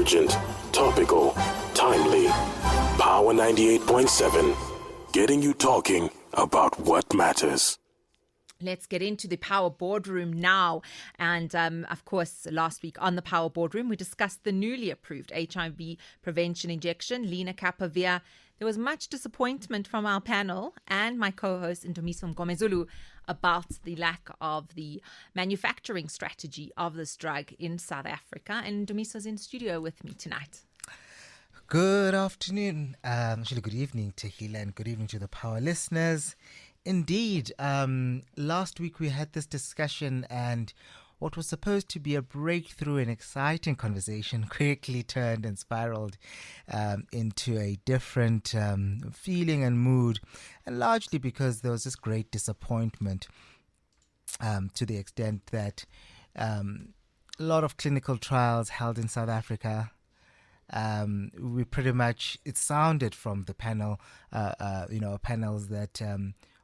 Urgent, topical, timely. Power 98.7. Getting you talking about what matters. Let's get into the Power Boardroom now. And of course, last week on the Power Boardroom, we discussed the newly approved HIV prevention injection, lenacapavir. There was much disappointment from our panel and my co-host, Niselow, about the lack of the manufacturing strategy of this drug in South Africa. And Ndumiso's in studio with me tonight. Good afternoon, actually good evening, Tehillah, and good evening to the Power listeners. Indeed, last week we had this discussion, and what was supposed to be a breakthrough and exciting conversation quickly turned and spiraled into a different feeling and mood, and largely because there was this great disappointment to the extent that a lot of clinical trials held in South Africa, we pretty much, it sounded from the panel, panels that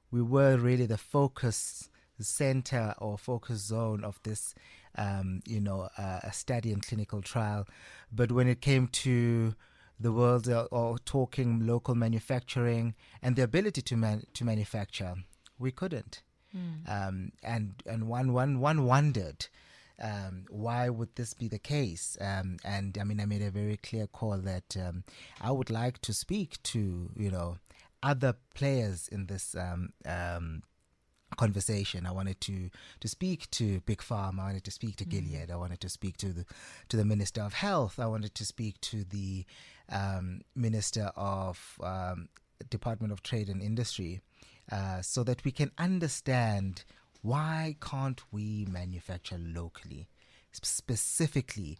we were really the focus center or focus zone of this, a study and clinical trial. But when it came to the world or talking local manufacturing and the ability to manufacture, we couldn't. And one wondered, why would this be the case? And I mean, I made a very clear call that I would like to speak to, other players in this conversation. I wanted to speak to Big Pharma. I wanted to speak to Gilead. I wanted to speak to the Minister of Health. I wanted to speak to the Minister of Department of Trade and Industry, so that we can understand why can't we manufacture locally, specifically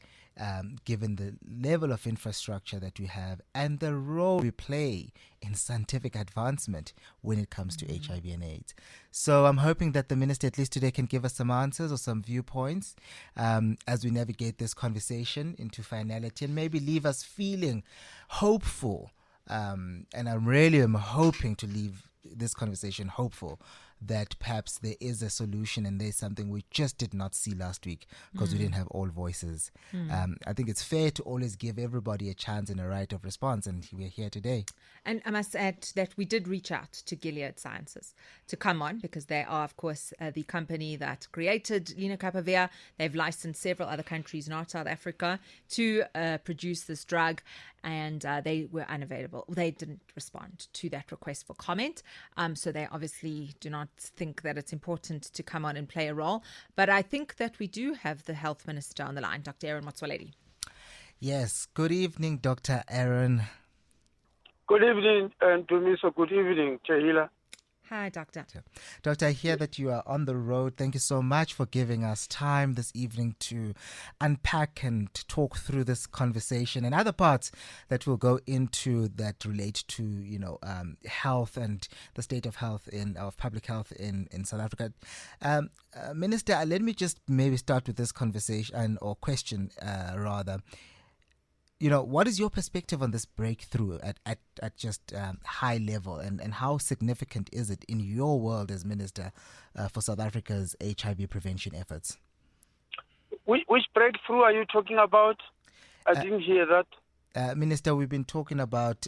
given the level of infrastructure that we have and the role we play in scientific advancement when it comes to HIV and AIDS. So I'm hoping that the minister at least today can give us some answers or some viewpoints as we navigate this conversation into finality and maybe leave us feeling hopeful. And I'm hoping to leave this conversation hopeful that perhaps there is a solution and there's something we just did not see last week because we didn't have all voices. I think it's fair to always give everybody a chance and a right of response, and we're here today. And I must add that we did reach out to Gilead Sciences to come on because they are, of course, the company that created lenacapavir. They've licensed several other countries, not South Africa, to produce this drug, and they were unavailable. They didn't respond to that request for comment, so they obviously do not think that it's important to come on and play a role. But I think that we do have the health minister on the line, Dr. Aaron Motsoaledi. Yes, good evening, Dr. Aaron. Good evening, and to me, so good evening, Tehillah. Hi, Doctor. Doctor, I hear that you are on the road. Thank you so much for giving us time this evening to unpack and talk through this conversation and other parts that we'll go into that relate to, health and the state of health of public health in South Africa. Minister, let me just maybe start with this conversation or question rather. What is your perspective on this breakthrough at just high level, and how significant is it in your world as Minister for South Africa's HIV prevention efforts? Which breakthrough are you talking about? I didn't hear that. Minister, we've been talking about,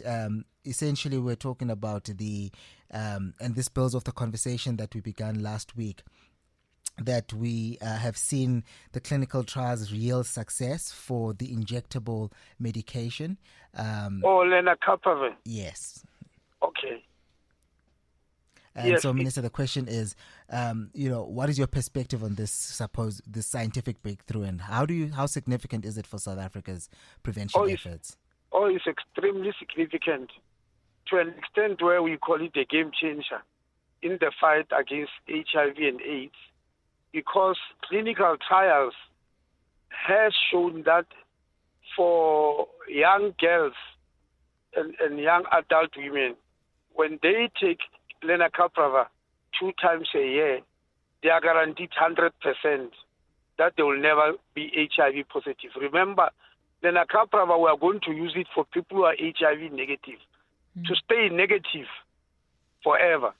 essentially we're talking about the, and this builds off the conversation that we began last week, that we have seen the clinical trials real success for the injectable medication. Lenacapavir. Yes. Okay. And yes, so, Minister, the question is, what is your perspective on this scientific breakthrough, and how significant is it for South Africa's prevention efforts? It's extremely significant to an extent where we call it a game changer in the fight against HIV and AIDS. Because clinical trials has shown that for young girls and young adult women, when they take lenacapavir 2 times a year, they are guaranteed 100% that they will never be HIV positive. Remember, lenacapavir, we are going to use it for people who are HIV negative, to stay negative forever,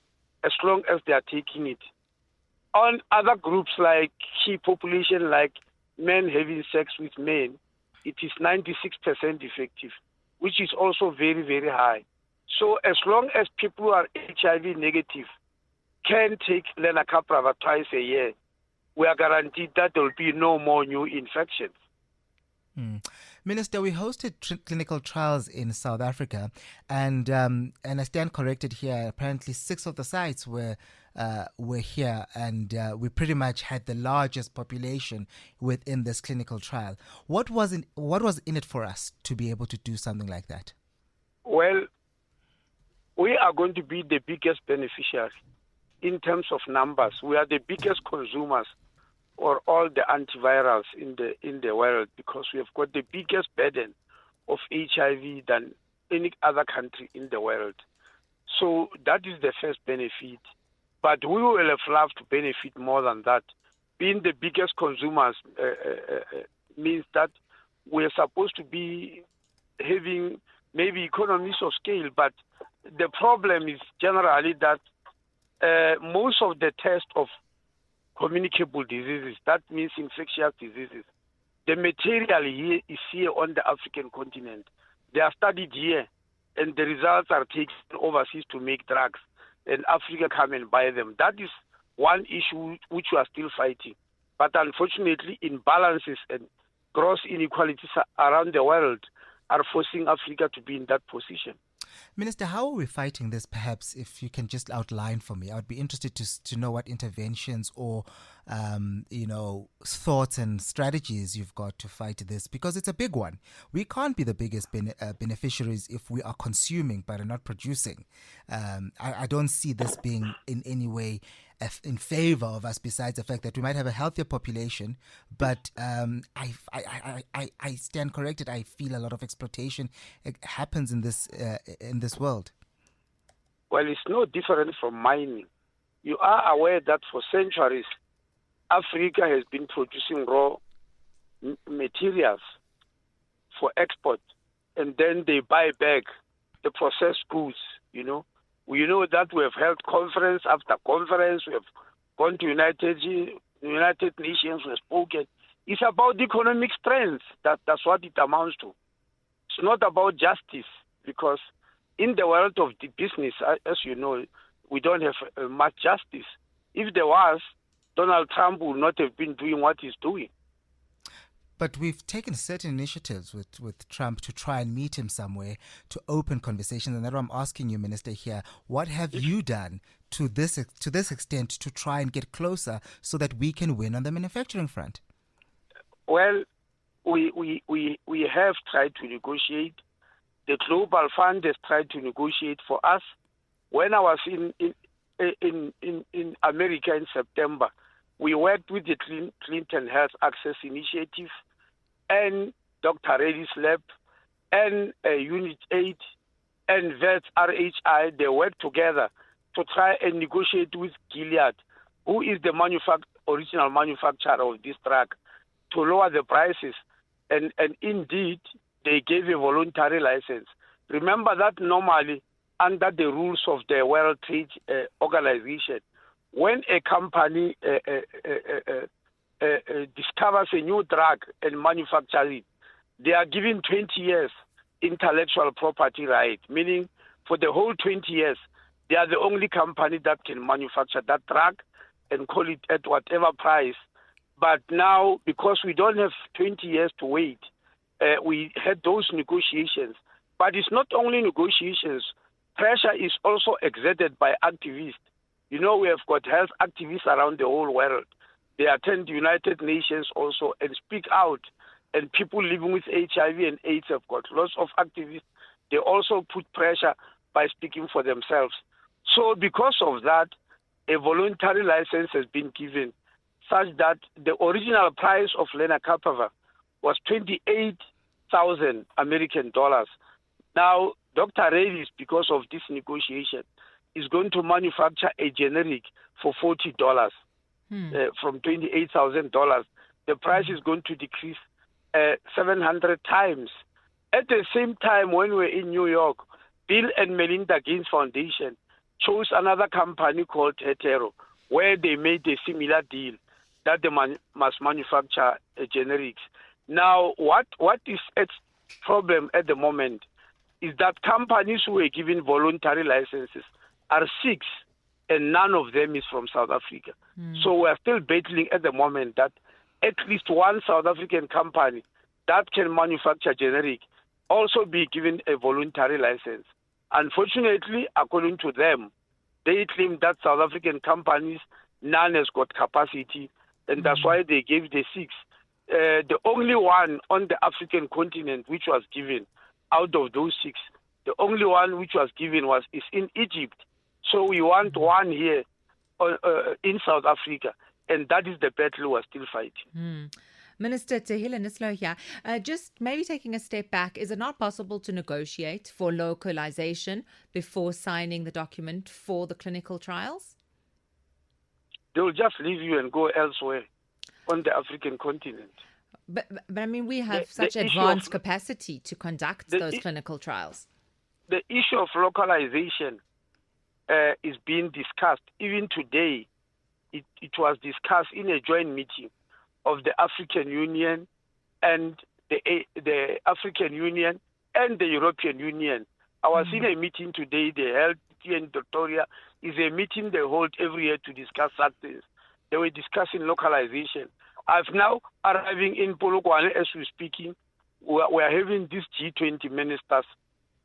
as long as they are taking it. On other groups like key population, like men having sex with men, it is 96% effective, which is also very, very high. So as long as people who are HIV negative can take lenacapavir twice a year, we are guaranteed that there will be no more new infections. Minister, we hosted clinical trials in South Africa, and I stand corrected here. Apparently, 6 of the sites were here, and we pretty much had the largest population within this clinical trial. What was in it for us to be able to do something like that? Well, we are going to be the biggest beneficiary in terms of numbers. We are the biggest consumers or all the antivirals in the world, because we have got the biggest burden of HIV than any other country in the world. So that is the first benefit. But we will have loved to benefit more than that. Being the biggest consumers means that we're supposed to be having maybe economies of scale, but the problem is generally that most of the tests of communicable diseases, that means infectious diseases, the material here is here on the African continent. They are studied here, and the results are taken overseas to make drugs, and Africa come and buy them. That is one issue which we are still fighting. But unfortunately, imbalances and gross inequalities around the world are forcing Africa to be in that position. Minister, how are we fighting this? Perhaps if you can just outline for me, I would be interested to know what interventions or thoughts and strategies you've got to fight this, because it's a big one. We can't be the biggest beneficiaries if we are consuming but are not producing. I don't see this being in any way in favor of us, besides the fact that we might have a healthier population, but I stand corrected. I feel a lot of exploitation happens in this world. Well, it's no different from mining. You are aware that for centuries, Africa has been producing raw materials for export, and then they buy back the processed goods, We know that we have held conference after conference. We have gone to United Nations. We have spoken. It's about economic strength. That's what it amounts to. It's not about justice, because in the world of the business, as you know, we don't have much justice. If there was, Donald Trump would not have been doing what he's doing. But we've taken certain initiatives with Trump to try and meet him somewhere to open conversations. And that's why I'm asking you, Minister, here, what have you done to this extent to try and get closer so that we can win on the manufacturing front? Well, we have tried to negotiate. The Global Fund has tried to negotiate for us. When I was in America in September, we worked with the Clinton Health Access Initiative and Dr. Reddy's Lab and Unit 8 and VETS RHI. They work together to try and negotiate with Gilead, who is the original manufacturer of this drug, to lower the prices. And indeed, they gave a voluntary license. Remember that normally, under the rules of the World Trade Organization, when a company discovers a new drug and manufactures it, they are given 20 years intellectual property right, meaning for the whole 20 years, they are the only company that can manufacture that drug and call it at whatever price. But now, because we don't have 20 years to wait, we had those negotiations. But it's not only negotiations. Pressure is also exerted by activists. We have got health activists around the whole world. They attend the United Nations also and speak out. And people living with HIV and AIDS have got lots of activists. They also put pressure by speaking for themselves. So because of that, a voluntary license has been given, such that the original price of lenacapavir was $28,000 American dollars. Now, Dr. Reddy's, because of this negotiation, is going to manufacture a generic for $40 from $28,000. The price is going to decrease 700 times. At the same time, when we're in New York, Bill and Melinda Gates Foundation chose another company called Hetero, where they made a similar deal that they must manufacture generics. Now, what is its problem at the moment is that companies who were given voluntary licenses are 6, and none of them is from South Africa. So we are still battling at the moment that at least one South African company that can manufacture generic also be given a voluntary license. Unfortunately, according to them, they claim that South African companies, none has got capacity, and that's why they gave the 6. The only one on the African continent which was given out of those 6, the only one which was given is in Egypt. So we want one here in South Africa, and that is the battle we're still fighting. Minister Tehillah Niselow here. Just maybe taking a step back, is it not possible to negotiate for localization before signing the document for the clinical trials? They will just leave you and go elsewhere on the African continent. But I mean, we have such advanced capacity to conduct those clinical trials. The issue of localization is being discussed. Even today, it was discussed in a joint meeting of the African Union and the African Union and the European Union. I was in a meeting today. They held here in Pretoria. Is a meeting they hold every year to discuss such things. They were discussing localization. I've now arriving in Polokwane as we're speaking. We are having this G20 ministers,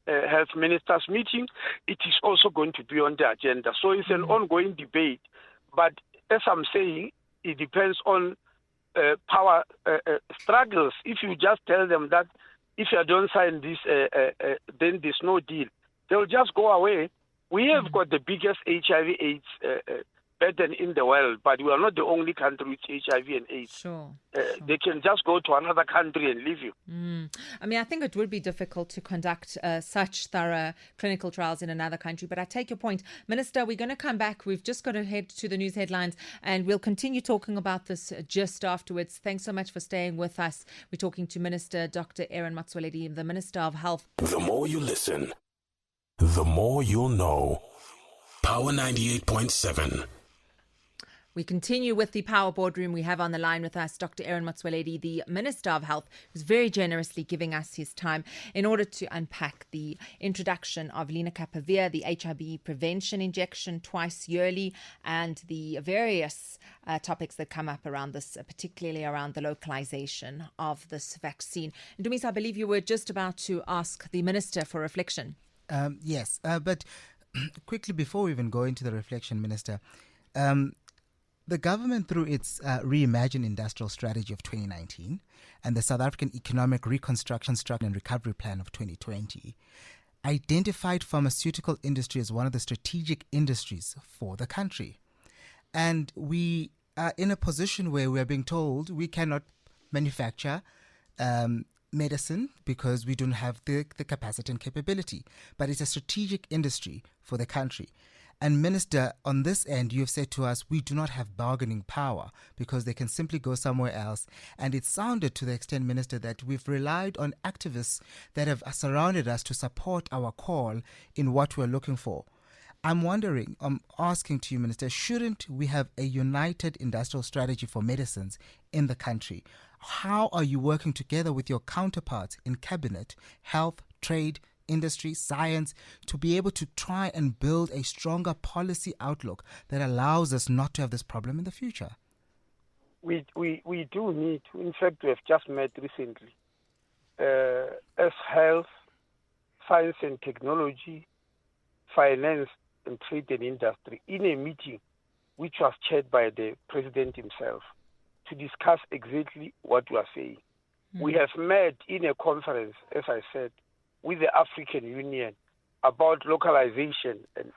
health ministers meeting. It is also going to be on the agenda. So it's an ongoing debate. But as I'm saying, it depends on power struggles. If you just tell them that if you don't sign this, then there's no deal, they'll just go away. We have got the biggest HIV/AIDS burden in the world, but we are not the only country with HIV and AIDS. Sure. They can just go to another country and leave you. I mean, I think it would be difficult to conduct such thorough clinical trials in another country, but I take your point. Minister, we're going to come back. We've just got to head to the news headlines, and we'll continue talking about this just afterwards. Thanks so much for staying with us. We're talking to Minister Dr. Aaron Motsoaledi, the Minister of Health. The more you listen, the more you'll know. Power 98.7. We continue with the Power Boardroom. We have on the line with us Dr. Aaron Motsoaledi, the Minister of Health, who's very generously giving us his time in order to unpack the introduction of lenacapavir, the HIV prevention injection twice yearly, and the various topics that come up around this, particularly around the localization of this vaccine. And Dumisa, I believe you were just about to ask the Minister for reflection. Yes, but quickly before we even go into the reflection, Minister, the government, through its Reimagine Industrial Strategy of 2019 and the South African Economic Reconstruction Structure and Recovery Plan of 2020, identified pharmaceutical industry as one of the strategic industries for the country. And we are in a position where we are being told we cannot manufacture medicine because we don't have the capacity and capability. But it's a strategic industry for the country. And Minister, on this end, you have said to us, we do not have bargaining power because they can simply go somewhere else. And it sounded to the extent, Minister, that we've relied on activists that have surrounded us to support our call in what we're looking for. I'm asking to you, Minister, shouldn't we have a united industrial strategy for medicines in the country? How are you working together with your counterparts in cabinet, health, trade, industry, science, to be able to try and build a stronger policy outlook that allows us not to have this problem in the future? We do need to. In fact, we have just met recently as health, science and technology, finance and trade and industry in a meeting which was chaired by the president himself to discuss exactly what you are saying. We have met in a conference, as I said, with the African Union about localization and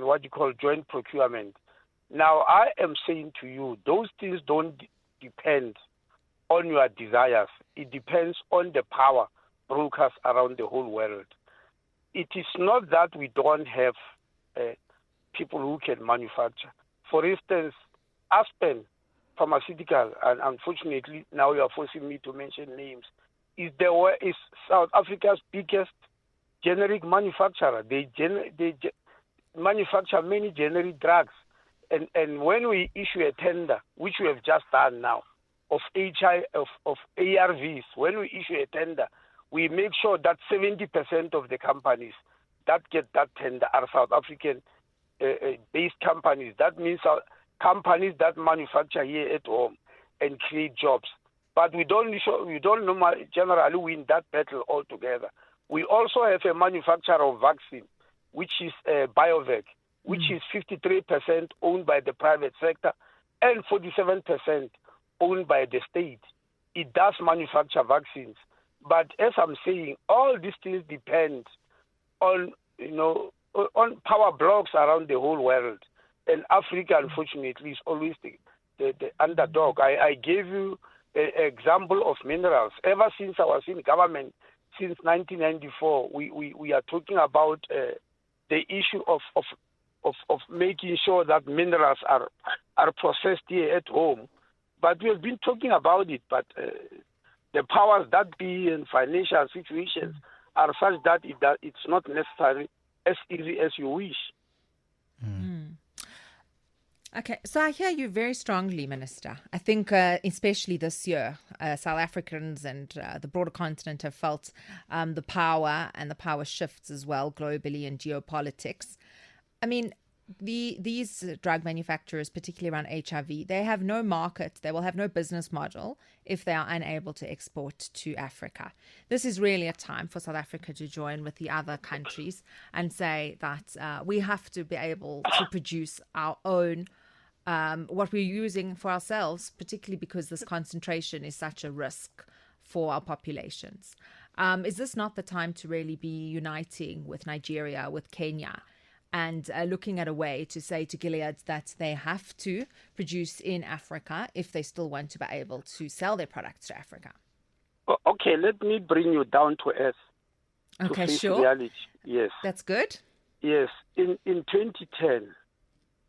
what you call joint procurement. Now, I am saying to you, those things don't depend on your desires. It depends on the power brokers around the whole world. It is not that we don't have people who can manufacture. For instance, Aspen Pharmaceutical, and unfortunately now you are forcing me to mention names, is South Africa's biggest generic manufacturer. They manufacture many generic drugs. And when we issue a tender, which we have just done now, of ARVs, when we issue a tender, we make sure that 70% of the companies that get that tender are South African based companies. That means companies that manufacture here at home and create jobs. But we don't generally win that battle altogether. We also have a manufacturer of vaccine, which is BioVac, which is 53% owned by the private sector and 47% owned by the state. It does manufacture vaccines. But as I'm saying, all these things depend on, on power blocks around the whole world. And Africa, unfortunately, is always the underdog. I gave you an example of minerals. Ever since I was in government, since 1994, we are talking about the issue of making sure that minerals are processed here at home. But we have been talking about it, but the powers that be and financial situations are such that it's not necessarily as easy as you wish. Okay, so I hear you very strongly, Minister. I think especially this year, South Africans and the broader continent have felt the power and the power shifts as well globally in geopolitics. I mean, these drug manufacturers, particularly around HIV, they have no market, they will have no business model if they are unable to export to Africa. This is really a time for South Africa to join with the other countries and say that we have to be able to produce our own what we're using for ourselves, particularly because this concentration is such a risk for our populations. Is this not the time to really be uniting with Nigeria, with Kenya, and looking at a way to say to Gilead that they have to produce in Africa if they still want to be able to sell their products to Africa? Okay, let me bring you down to earth. Okay, to face sure. reality. Yes. That's good. Yes. In 2010,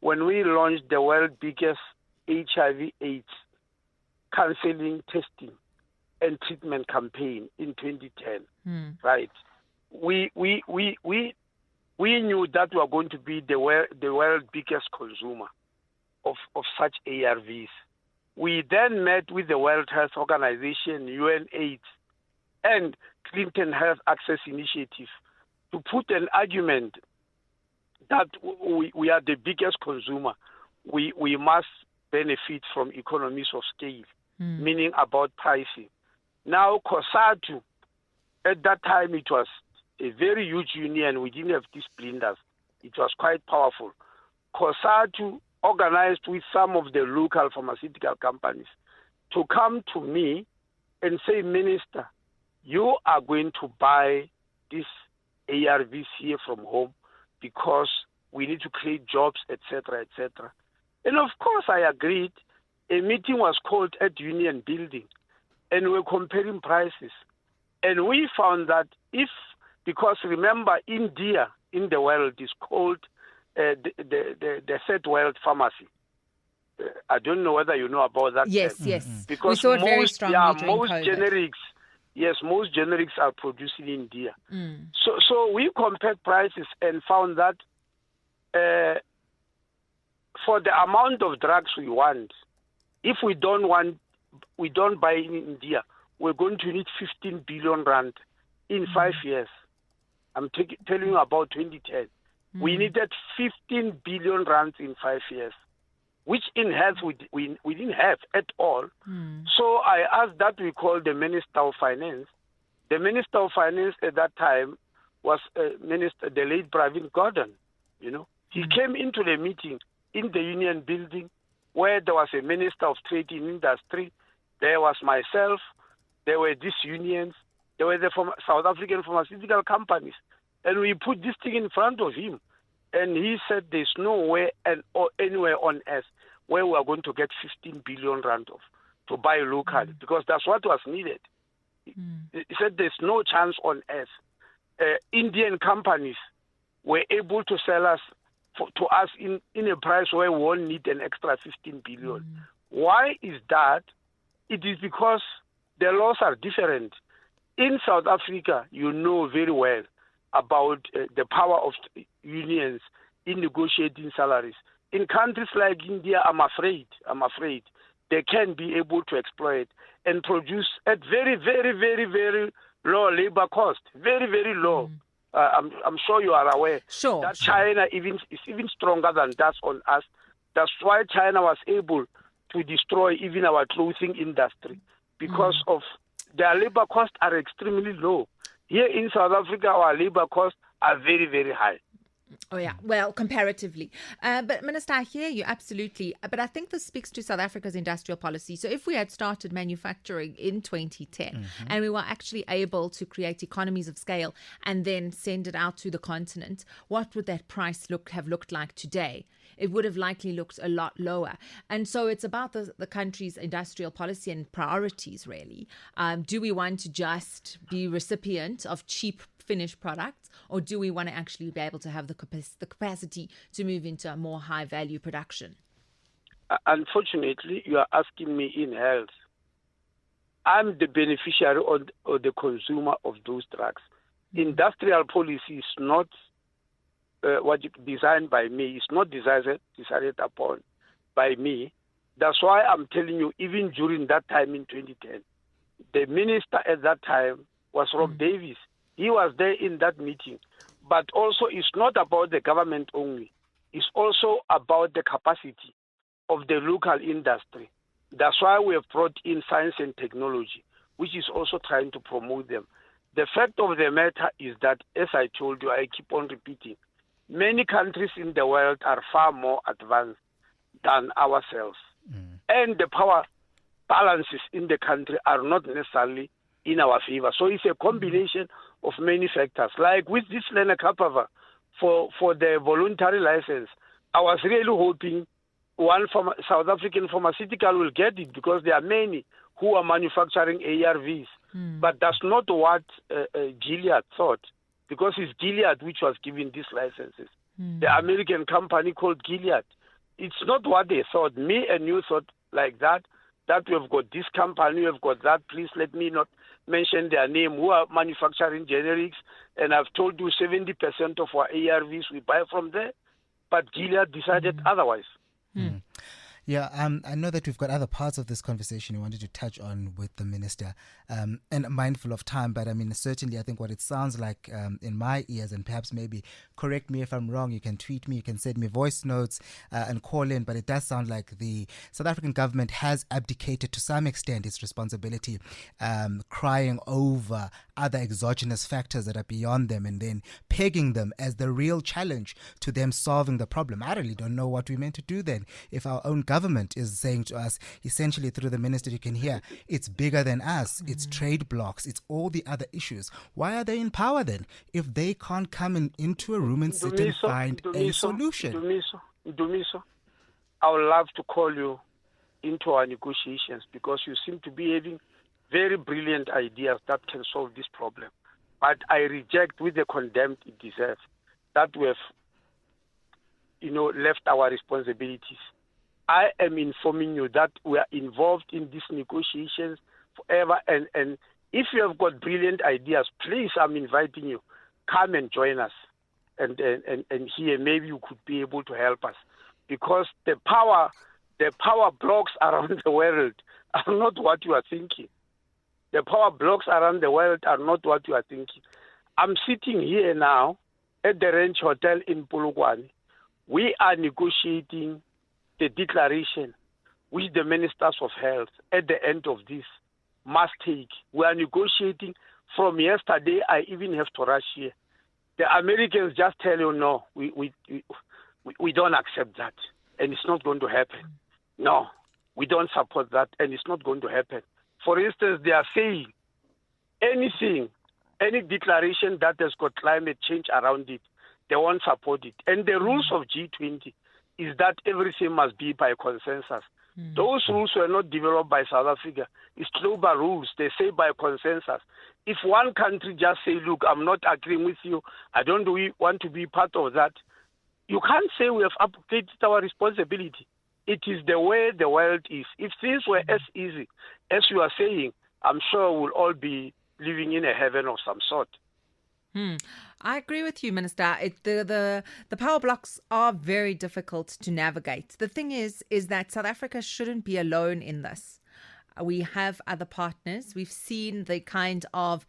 when we launched the world's biggest HIV/AIDS counseling, testing, and treatment campaign in 2010, right? We knew that we were going to be the world's biggest consumer of such ARVs. We then met with the World Health Organization, UNAIDS, and Clinton Health Access Initiative to put an argument that we are the biggest consumer. We must benefit from economies of scale, meaning about pricing. Now, COSATU, at that time, it was a very huge union. We didn't have these splinters. It was quite powerful. COSATU organized with some of the local pharmaceutical companies to come to me and say, Minister, you are going to buy these ARVs here from home because we need to create jobs, etc., etc. And of course, I agreed. A meeting was called at Union Building, and we were comparing prices. And we found that because remember, India in the world is called the third world pharmacy. I don't know whether you know about that. Yes, term. yes. Because we saw it very strongly during most COVID. most generics are produced in India. So we compared prices and found that for the amount of drugs we want, if we don't buy in India, we're going to need 15 billion rand in 5 years. I'm telling you about 2010. We needed 15 billion rand in 5 years, which in health we didn't have at all. So I asked that we call the Minister of Finance. The Minister of Finance at that time was the late Pravin Gordhan. He came into the meeting in the Union Building where there was a Minister of Trade and Industry. There was myself. There were these unions. There were the South African pharmaceutical companies. And we put this thing in front of him. And he said there's no way or anywhere on earth where we are going to get 15 billion rand to buy locally, because that's what was needed. He said there's no chance on earth. Indian companies were able to sell us to us in a price where we won't need an extra 15 billion. Why is that? It is because the laws are different. In South Africa, you know very well about the power of unions in negotiating salaries. In countries like India, I'm afraid they can be able to exploit and produce at very, very, very, very low labor cost, very, very low. I'm sure you are aware that China is even stronger than us on us. That's why China was able to destroy even our clothing industry because of their labor costs are extremely low. Here in South Africa, our labor costs are very, very high. Oh, yeah. Well, comparatively. But Minister, I hear you absolutely. But I think this speaks to South Africa's industrial policy. So if we had started manufacturing in 2010 and we were actually able to create economies of scale and then send it out to the continent, what would that price have looked like today? It would have likely looked a lot lower. And so it's about the country's industrial policy and priorities, really. Do we want to just be recipient of cheap finished products, or do we want to actually be able to have the capacity to move into a more high-value production? Unfortunately, you are asking me in health. I'm the beneficiary or the consumer of those drugs. Industrial policy is not designed by me. It's not decided upon by me. That's why I'm telling you, even during that time in 2010, the minister at that time was Rob Davis. He was there in that meeting. But also, it's not about the government only. It's also about the capacity of the local industry. That's why we have brought in science and technology, which is also trying to promote them. The fact of the matter is that, as I told you, I keep on repeating, many countries in the world are far more advanced than ourselves. And the power balances in the country are not necessarily in our favor. So it's a combination of many factors. Like with this lenacapavir for the voluntary license, I was really hoping one South African pharmaceutical will get it because there are many who are manufacturing ARVs. But that's not what Gilead thought, because it's Gilead which was giving these licenses. The American company called Gilead. It's not what they thought. Me and you thought like that we have got this company, we have got that. Please let me not mention their name, who are manufacturing generics. And I've told you 70% of our ARVs we buy from there. But Gilead decided otherwise. Yeah, I know that we've got other parts of this conversation we wanted to touch on with the minister, and mindful of time, but I mean, certainly I think what it sounds like in my ears, and perhaps maybe correct me if I'm wrong, you can tweet me, you can send me voice notes and call in, but it does sound like the South African government has abdicated to some extent its responsibility, crying over other exogenous factors that are beyond them and then pegging them as the real challenge to them solving the problem. I really don't know what we're meant to do then if our own government is saying to us, essentially through the minister, you can hear, it's bigger than us, it's trade blocks, it's all the other issues. Why are they in power then if they can't come into a room and sit and find a solution? Dumiso, I would love to call you into our negotiations because you seem to be having very brilliant ideas that can solve this problem. But I reject with the contempt it deserves that we have, left our responsibilities. I am informing you that we are involved in these negotiations forever. And if you have got brilliant ideas, please, I'm inviting you, come and join us. And here, maybe you could be able to help us. Because the power blocks around the world are not what you are thinking. The power blocks around the world are not what you are thinking. I'm sitting here now at the Ranch Hotel in Polokwane. We are negotiating the declaration which the ministers of health at the end of this must take. We are negotiating from yesterday. I even have to rush here. The Americans just tell you, no, we don't accept that, and it's not going to happen. No, we don't support that, and it's not going to happen. For instance, they are saying anything, any declaration that has got climate change around it, they won't support it. And the rules of G20 is that everything must be by consensus. Those rules were not developed by South Africa. It's global rules. They say by consensus. If one country just say, look, I'm not agreeing with you, I don't want to be part of that, you can't say we have abdicated our responsibility. It is the way the world is. If things were as easy as you are saying, I'm sure we'll all be living in a heaven of some sort. I agree with you, Minister. The power blocks are very difficult to navigate. The thing is that South Africa shouldn't be alone in this. We have other partners. We've seen the kind of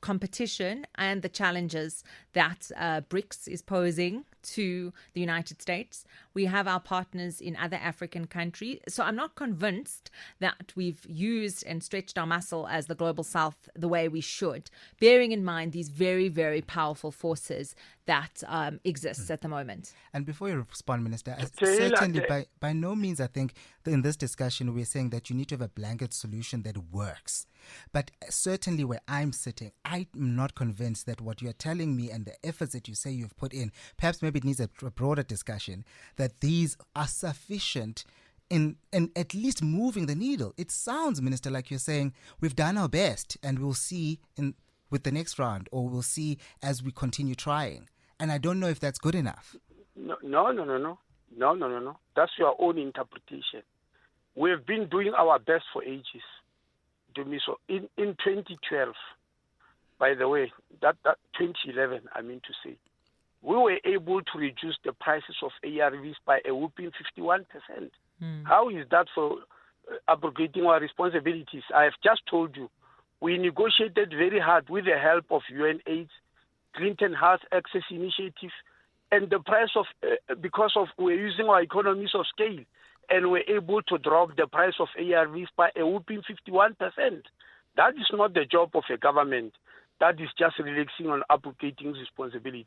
competition and the challenges that BRICS is posing to the United States. We have our partners in other African countries. So I'm not convinced that we've used and stretched our muscle as the global south the way we should, bearing in mind these very, very powerful forces that exists at the moment. And before you respond, Minister, certainly by no means I think that in this discussion we're saying that you need to have a blanket solution that works. But certainly where I'm sitting, I'm not convinced that what you're telling me and the efforts that you say you've put in, perhaps maybe it needs a broader discussion, that these are sufficient in at least moving the needle. It sounds, Minister, like you're saying we've done our best and we'll see with the next round, or we'll see as we continue trying. And I don't know if that's good enough. No. That's your own interpretation. We've been doing our best for ages. So in 2012, by the way, that 2011, I mean to say, we were able to reduce the prices of ARVs by a whooping 51%. How is that for abrogating our responsibilities? I have just told you, we negotiated very hard with the help of UNAIDS, Clinton Health Access Initiative, and the price of, because of we're using our economies of scale, and we're able to drop the price of ARVs by a whooping 51%. That is not the job of a government. That is just relaxing on abrogating responsibility.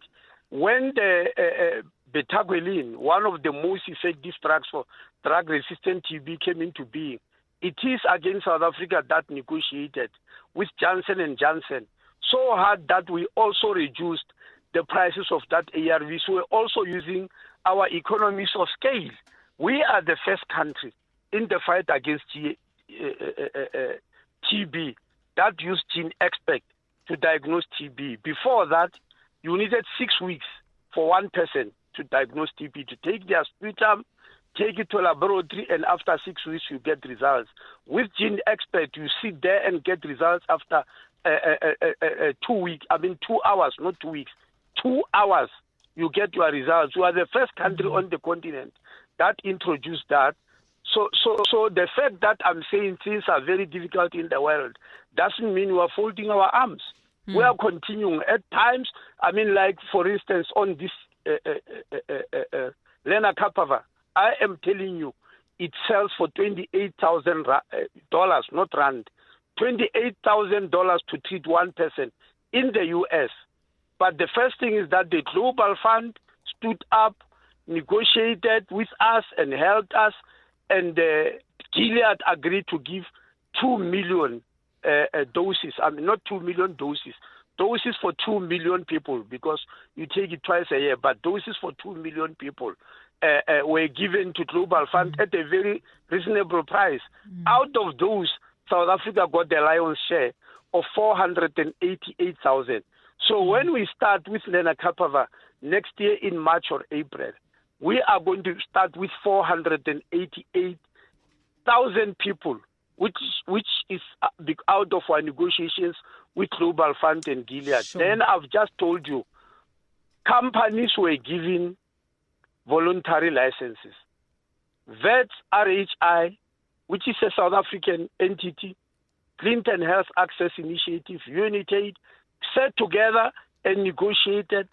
When the betaguelin, one of the most effective drugs for drug-resistant TB, came into being, it is against South Africa that negotiated with Johnson & Johnson so hard that we also reduced the prices of that ARV. So we're also using our economies of scale. We are the first country in the fight against TB that used gene expert to diagnose TB. Before that, you needed 6 weeks for one person to diagnose TB, to take their sputum, take it to a laboratory, and after 6 weeks you get results. With gene expert, you sit there and get results after 2 weeks. 2 hours, not 2 weeks. 2 hours, you get your results. You are the first country on the continent that introduced that. So the fact that I'm saying things are very difficult in the world doesn't mean we are folding our arms. We are continuing. At times, like for instance, on this Lena Kapava, I am telling you, it sells for $28,000, not rand, $28,000 to treat one person in the U.S. But the first thing is that the Global Fund stood up, negotiated with us and helped us, and Gilead agreed to give 2 million doses. Not 2 million doses. Doses for 2 million people, because you take it twice a year, but doses for 2 million people were given to Global Fund at a very reasonable price. Out of those, South Africa got the lion's share of 488,000. So when we start with Lena Kapava next year in March or April, we are going to start with 488,000 people, which is out of our negotiations with Global Fund and Gilead. Sure. Then I've just told you, companies were given voluntary licenses. VETS RHI, which is a South African entity, Clinton Health Access Initiative, UNAID, sat together and negotiated,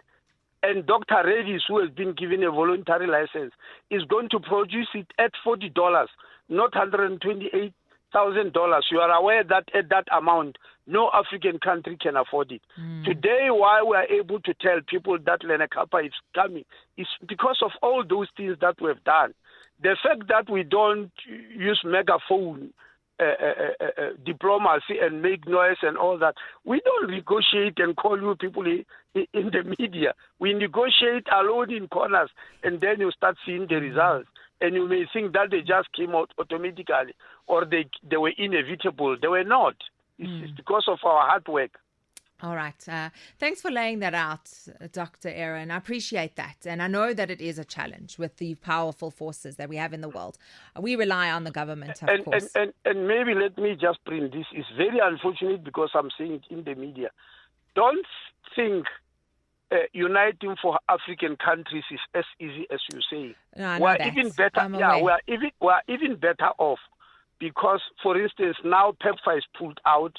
and Dr. Reddy's, who has been given a voluntary license, is going to produce it at $40, not $128,000. You are aware that at that amount, no African country can afford it. Today, why we are able to tell people that Lenacapa is coming is because of all those things that we have done. The fact that we don't use megaphone diplomacy and make noise and all that. We don't negotiate and call you people in the media. We negotiate alone in corners, and then you start seeing the results. And you may think that they just came out automatically, or they were inevitable. They were not. It's because of our hard work. All right. Thanks for laying that out, Dr. Aaron. I appreciate that. And I know that it is a challenge with the powerful forces that we have in the world. We rely on the government, of course. And maybe let me just bring this. It's very unfortunate because I'm saying it in the media. don't think uniting for African countries is as easy as you say. No, I know we're that. even better. I'm Yeah, aware. we're even better off because, for instance, now PEPFAR is pulled out.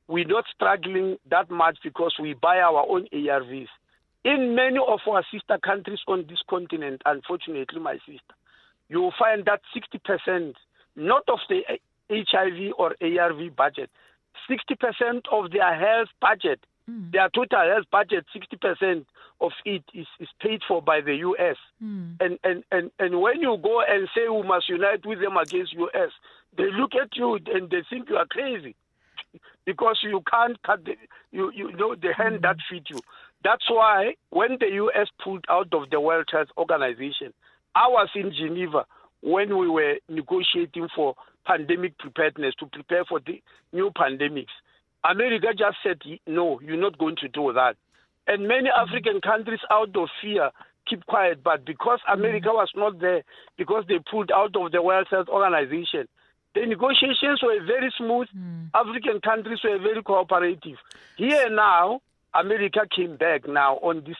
We're not struggling that much because we buy our own ARVs. In many of our sister countries on this continent, unfortunately, my sister, you will find that 60%, not of the HIV or ARV budget, 60% of their health budget, their total health budget, 60% of it is paid for by the U.S. And when you go and say we must unite with them against U.S., they look at you and they think you are crazy because you can't cut the hand that feeds you. That's why when the U.S. pulled out of the World Health Organization, I was in Geneva when we were negotiating for pandemic preparedness to prepare for the new pandemics. America just said, no, you're not going to do that. And many African countries, out of fear, keep quiet. But because America was not there, because they pulled out of the World Health Organization, the negotiations were very smooth. African countries were very cooperative. Here now, America came back now on this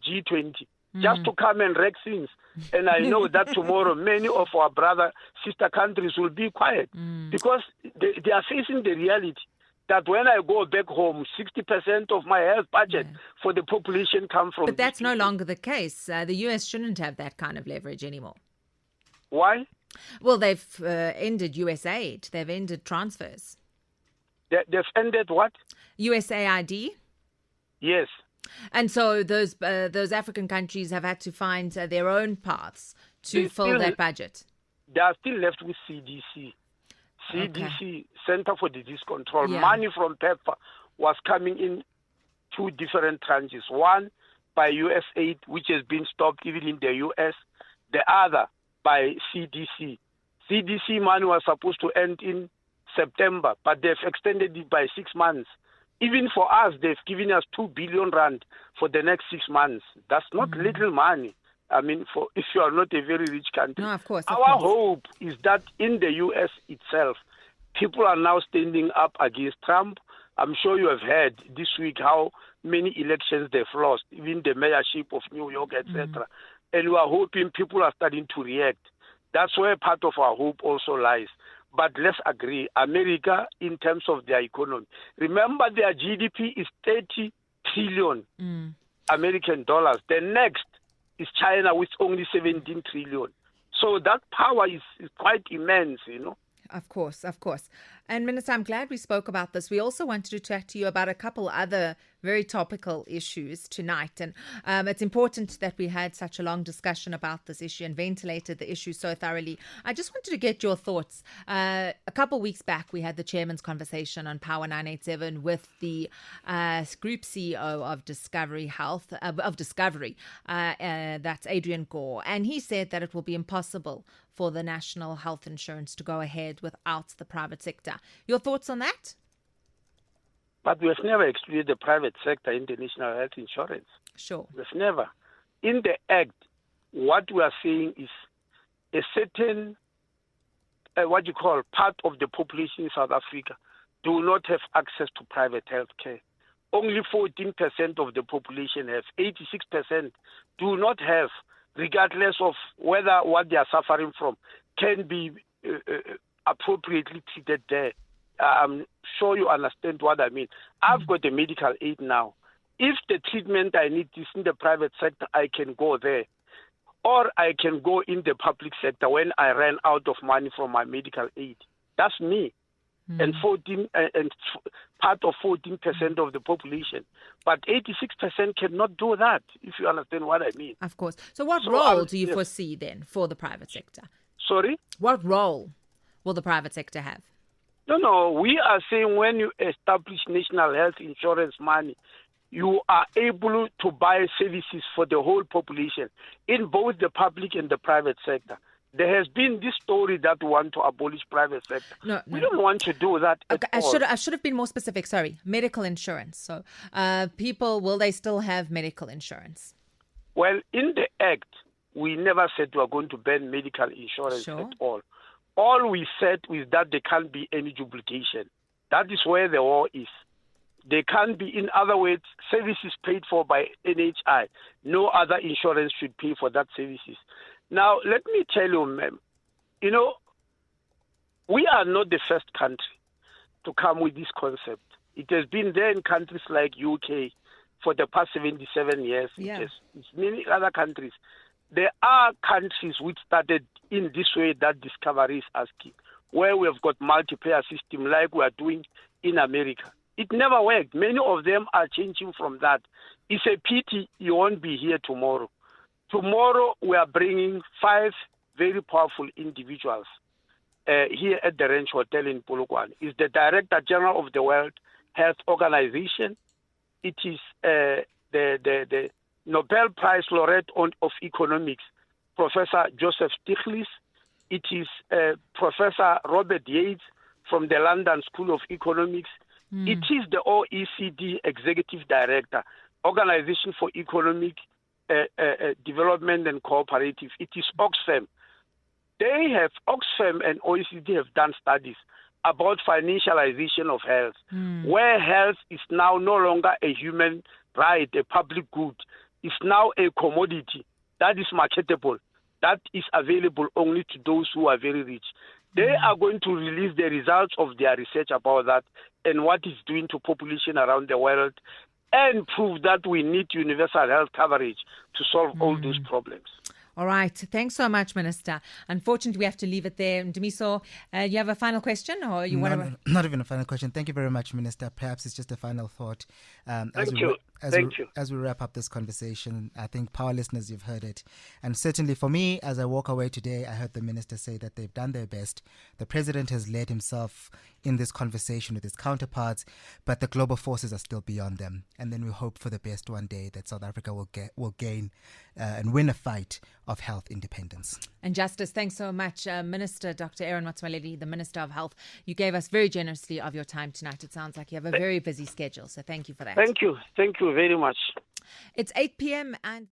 G20 just to come and wreck things. And I know that tomorrow many of our sister countries will be quiet because they are facing the reality that when I go back home, 60% of my health budget for the population come from. But that's no longer the case. The U.S. shouldn't have that kind of leverage anymore. Why? Well, they've ended USAID. They've ended transfers. They've ended what? USAID. Yes. And so those African countries have had to find their own paths to fill that budget. They are still left with CDC. CDC, Center for Disease Control. Yeah. Money from PEPFAR was coming in two different tranches. One by USAID, which has been stopped even in the US. The other by CDC. CDC money was supposed to end in September, but they've extended it by 6 months. Even for us, they've given us 2 billion rand for the next 6 months. That's not little money. I mean, if you are not a very rich country. No, of course. Our hope is that in the U.S. itself, people are now standing up against Trump. I'm sure you have heard this week how many elections they've lost, even the mayorship of New York, etc. And we are hoping people are starting to react. That's where part of our hope also lies. But let's agree, America, in terms of their economy, remember their GDP is 30 trillion American dollars. The next is China with only 17 trillion. So that power is quite immense, you know. Of course, of course. And Minister, I'm glad we spoke about this. We also wanted to chat to you about a couple other very topical issues tonight. And it's important that we had such a long discussion about this issue and ventilated the issue so thoroughly. I just wanted to get your thoughts. A couple of weeks back, we had the chairman's conversation on Power 987 with the group CEO of Discovery Health, that's Adrian Gore. And he said that it will be impossible for the national health insurance to go ahead without the private sector. Your thoughts on that? But we have never excluded the private sector in the national health insurance. Sure. We've never. In the Act, what we are saying is a certain, part of the population in South Africa do not have access to private health care. Only 14% of the population have. 86% do not have, regardless of whether what they are suffering from can be appropriately treated there. I'm sure you understand what I mean. I've got a medical aid now. If the treatment I need is in the private sector, I can go there. Or I can go in the public sector when I ran out of money from my medical aid. That's me. And part of 14% of the population. But 86% cannot do that, if you understand what I mean. Of course. So what role do you foresee then for the private sector? Sorry? What role will the private sector have? No, we are saying when you establish national health insurance money, you are able to buy services for the whole population in both the public and the private sector. There has been this story that we want to abolish private sector. No. We don't want to do that at all. I should have been more specific. Sorry. Medical insurance. So people, will they still have medical insurance? Well, in the Act, we never said we are going to ban medical insurance at all. All we said is that there can't be any duplication. That is where the war is. They can't be, in other words, services paid for by NHI. No other insurance should pay for that services. Now, let me tell you, ma'am, we are not the first country to come with this concept. It has been there in countries like UK for the past 77 years. Yeah. It's many other countries. There are countries which started in this way that Discovery is asking, where we have got multi-payer system like we are doing in America. It never worked. Many of them are changing from that. It's a pity you won't be here tomorrow. Tomorrow we are bringing 5 very powerful individuals here at the Ranch Hotel in Polokwane. It's the Director General of the World Health Organization. It is the Nobel Prize laureate of economics, Professor Joseph Stiglitz. It is Professor Robert Yates from the London School of Economics. It is the OECD Executive Director, Organization for Economic Development and Cooperative. It is Oxfam. Oxfam and OECD have done studies about financialization of health, where health is now no longer a human right, a public good. It's now a commodity that is marketable, that is available only to those who are very rich. They are going to release the results of their research about that and what it's doing to population around the world, and prove that we need universal health coverage to solve all those problems. All right. Thanks so much, Minister. Unfortunately, we have to leave it there. Niselow, you have a final question, or you want to? Not even a final question. Thank you very much, Minister. Perhaps it's just a final thought. Thank you. As we wrap up this conversation, I think power listeners, you've heard it. And certainly for me, as I walk away today, I heard the Minister say that they've done their best. The President has led himself in this conversation with his counterparts, but the global forces are still beyond them. And then we hope for the best one day that South Africa will gain and win a fight of health independence. And justice. Thanks so much, Minister Dr. Aaron Motsoaledi, the Minister of Health. You gave us very generously of your time tonight. It sounds like you have a very busy schedule, so thank you for that. Thank you. Thank you very much. It's 8 p.m. and